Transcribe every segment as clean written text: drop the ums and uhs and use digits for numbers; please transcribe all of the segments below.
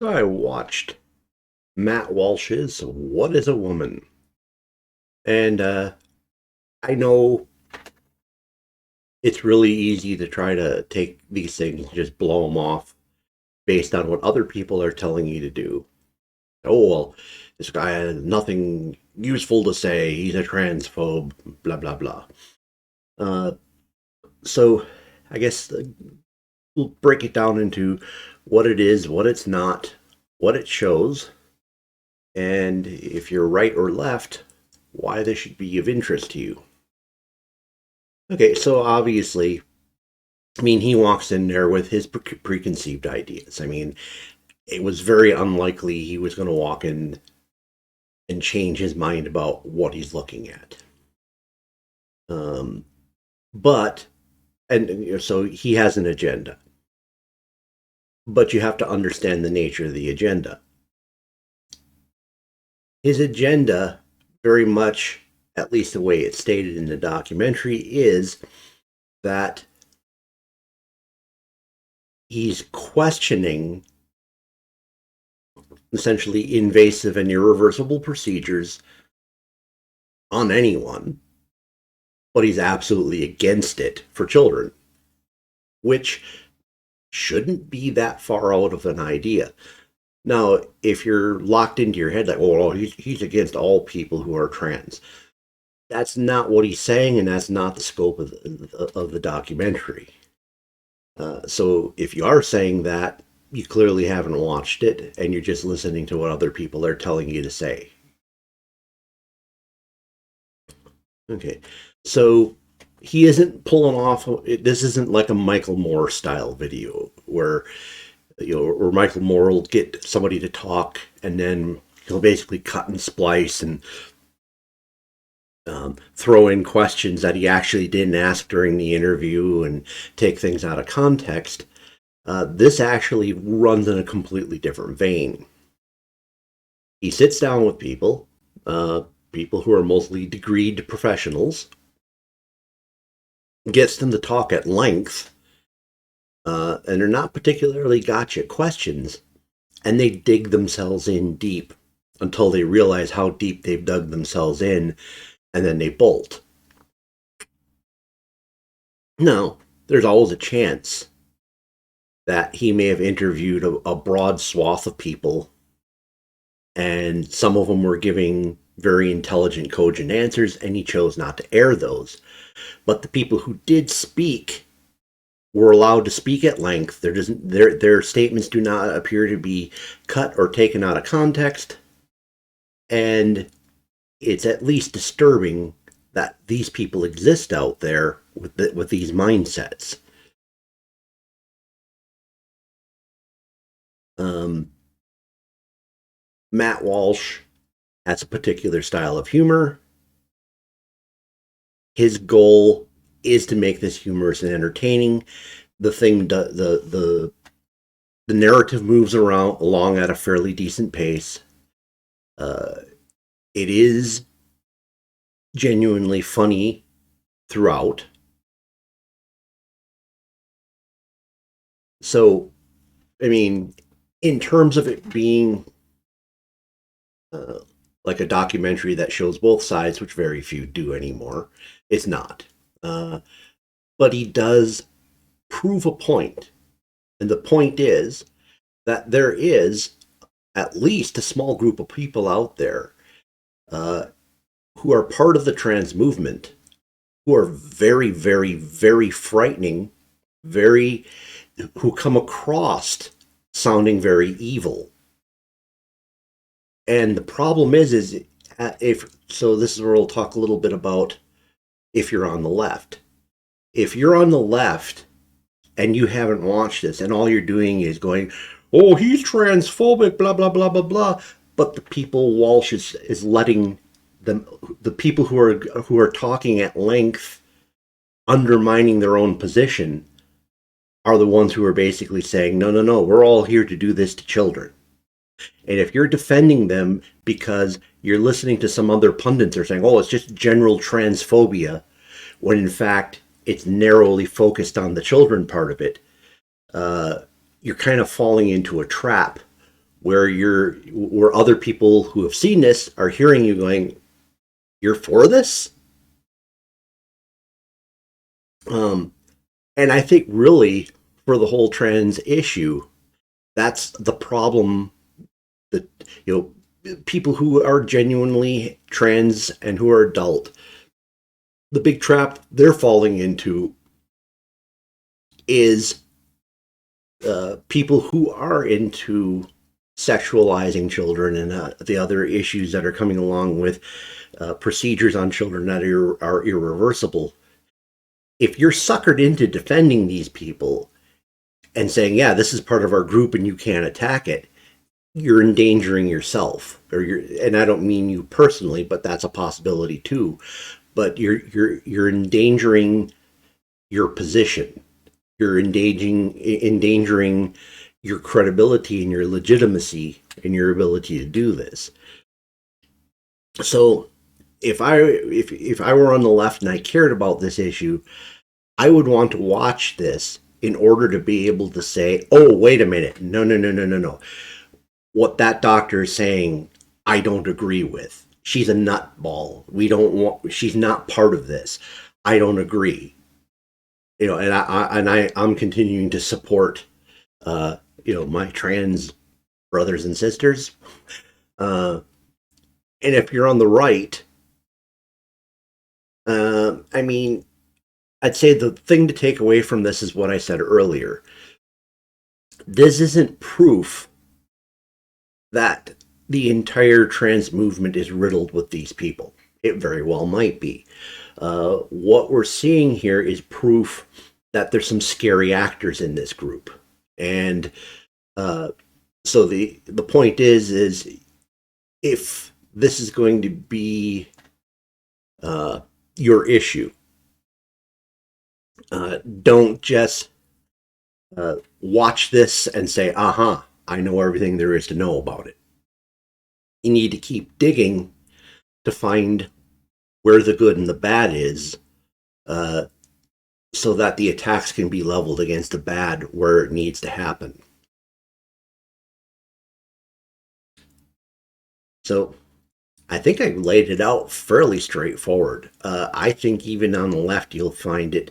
I watched Matt Walsh's What is a Woman? And I know it's really easy to try to take these things and just blow them off based on what other people are telling you to do. Oh, well, this guy has nothing useful to say. He's a transphobe, blah, blah, blah. Uh, so I guess we'll break it down into what it is, what it's not, what it shows, and if you're right or left, why this should be of interest to you. Okay, so obviously, I mean, he walks in there with his preconceived ideas. I mean, it was very unlikely he was going to walk in and change his mind about what he's looking at. Um, but, so he has an agenda. But you have to understand the nature of the agenda. His agenda, very much, at least the way it's stated in the documentary, is that he's questioning essentially invasive and irreversible procedures on anyone, but he's absolutely against it for children, which shouldn't be that far out of an idea. Now, if you're locked into your head like, oh, he's against all people who are trans, that's not what he's saying, and that's not the scope of the documentary. So if you are saying that, you clearly haven't watched it, and you're just listening to what other people are telling you to say. Okay, so he isn't pulling off. This isn't like a Michael Moore style video where where Michael Moore will get somebody to talk, and then he'll basically cut and splice and throw in questions that he actually didn't ask during the interview and take things out of context. This actually runs in a completely different vein. He sits down with people, people who are mostly degreed professionals, gets them to talk at length, and they're not particularly gotcha questions, and they dig themselves in deep until they realize how deep they've dug themselves in, and then they bolt. Now, there's always a chance that he may have interviewed a broad swath of people, and some of them were giving very intelligent, cogent answers, and he chose not to air those. But the people who did speak were allowed to speak at length. Their statements do not appear to be cut or taken out of context, and it's at least disturbing that these people exist out there with these mindsets. Matt Walsh has a particular style of humor. His goal is to make this humorous and entertaining. The narrative moves around along at a fairly decent pace. It is genuinely funny throughout. So, I mean, in terms of it being like a documentary that shows both sides, which very few do anymore, it's not. But he does prove a point. And the point is that there is at least a small group of people out there who are part of the trans movement, who are very, very, very frightening, who come across sounding very evil. And the problem is if so, this is where we'll talk a little bit about if you're on the left. If you're on the left and you haven't watched this, and all you're doing is going, "Oh, he's transphobic," blah blah blah blah blah, but the people Walsh is letting them, the people who are talking at length, undermining their own position, are the ones who are basically saying, "No, no, no, we're all here to do this to children." And if you're defending them because you're listening to some other pundits are saying, "Oh, it's just general transphobia," when in fact it's narrowly focused on the children part of it, you're kind of falling into a trap where other people who have seen this are hearing you going, "You're for this?" Um, and I think really for the whole trans issue, that's the problem that people who are genuinely trans and who are adult, the big trap they're falling into is people who are into sexualizing children and the other issues that are coming along with procedures on children that are irreversible. If you're suckered into defending these people and saying, yeah, this is part of our group and you can't attack it, you're endangering yourself. And I don't mean you personally, but that's a possibility too. But you're endangering your position. You're endangering your credibility and your legitimacy and your ability to do this. So if I were on the left and I cared about this issue, I would want to watch this in order to be able to say, oh, wait a minute, no. What that doctor is saying, I don't agree with. She's a nutball. She's not part of this. I don't agree. I'm continuing to support my trans brothers and sisters. And if you're on the right, I mean, I'd say the thing to take away from this is what I said earlier. This isn't proof that the entire trans movement is riddled with these people. It very well might be. What we're seeing here is proof that there's some scary actors in this group. And so the point is if this is going to be your issue, don't just watch this and say, aha, I know everything there is to know about it. You need to keep digging to find where the good and the bad is, so that the attacks can be leveled against the bad where it needs to happen. So I think I laid it out fairly straightforward. I think even on the left you'll find it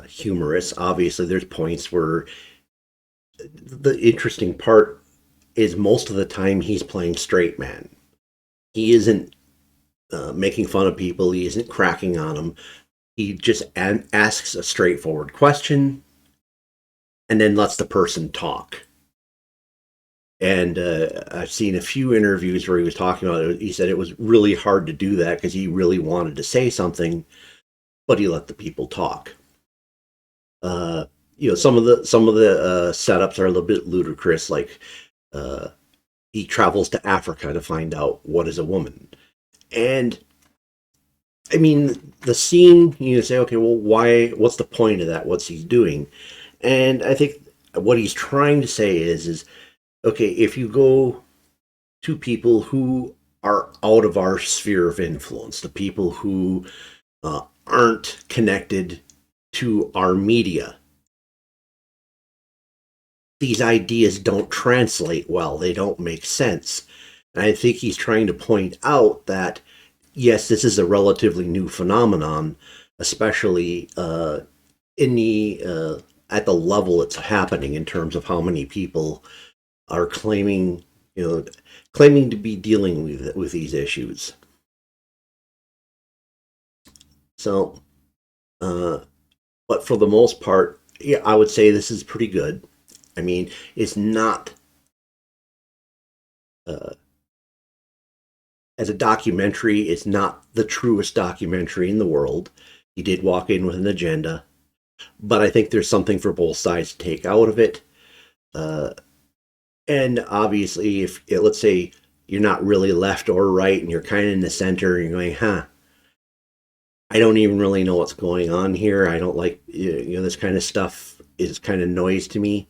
humorous. Obviously, there's points where the interesting part is most of the time he's playing straight man. He isn't making fun of people. He isn't cracking on them. He just asks a straightforward question and then lets the person talk. And I've seen a few interviews where he was talking about it. He said it was really hard to do that because he really wanted to say something, but he let the people talk. Some of the setups are a little bit ludicrous. Like he travels to Africa to find out what is a woman, and I mean the scene. You say, okay, well, why? What's the point of that? What's he doing? And I think what he's trying to say is okay, if you go to people who are out of our sphere of influence, the people who aren't connected to our media, these ideas don't translate well. They don't make sense. And I think he's trying to point out that, yes, this is a relatively new phenomenon, especially in the at the level it's happening in terms of how many people are claiming to be dealing with these issues. So, but for the most part, yeah, I would say this is pretty good. I mean, it's not as a documentary, it's not the truest documentary in the world. He did walk in with an agenda, but I think there's something for both sides to take out of it. And obviously, if let's say you're not really left or right and you're kind of in the center and you're going, I don't even really know what's going on here. I don't like, this kind of stuff is kind of noise to me.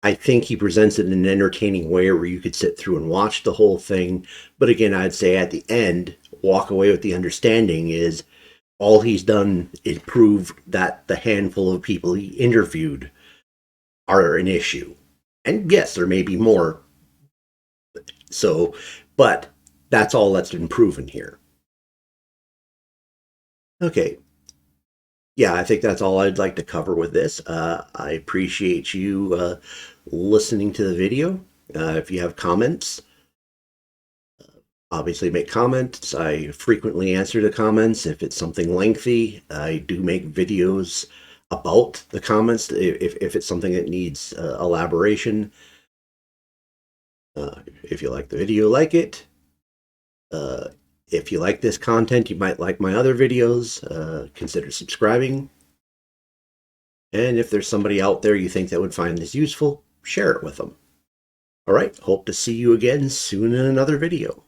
I think he presents it in an entertaining way where you could sit through and watch the whole thing. But again, I'd say at the end, walk away with the understanding is all he's done is prove that the handful of people he interviewed are an issue. And yes, there may be more, So, but that's all that's been proven here. Okay. Yeah, I think that's all I'd like to cover with this. I appreciate you listening to the video. If you have comments, obviously make comments. I frequently answer the comments. If it's something lengthy, I do make videos about the comments if it's something that needs elaboration. If you like the video, like it. Uh, if you like this content, you might like my other videos. Consider subscribing. And if there's somebody out there you think that would find this useful, share it with them. All right, hope to see you again soon in another video.